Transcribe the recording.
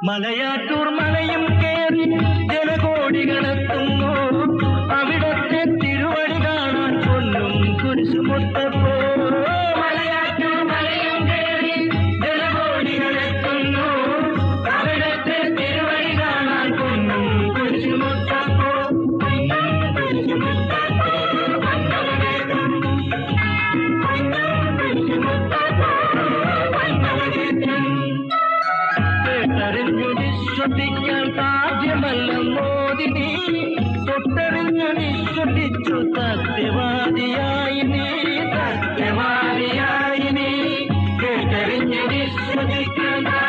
മലയാറ്റൂർ മലയും കേറി ജനകോടികളെത്തുന്നു. അവിടത്തെ തിരുവടി കാണാൻ പൊന്നും കുരിശുമുട്ടപ്പോ. മലയാറ്റൂർ മലയും കേറി ജനകോടികളെത്തുന്നു. അവിടത്തെ തിരുവടി കാണാൻ പൊന്നും കുരിശുമുട്ടപ്പോ. തൊട്ടറിഞ്ഞു വിശ്വസിക്കാൻ സാധ്യമല്ല മോദിനി. തൊട്ടറിഞ്ഞു വിശ്വസിച്ചു സത്യവാദിയായി നീ. സത്യവാദിയായി നീ കേട്ടറിഞ്ഞു വിശ്വസിക്കാൻ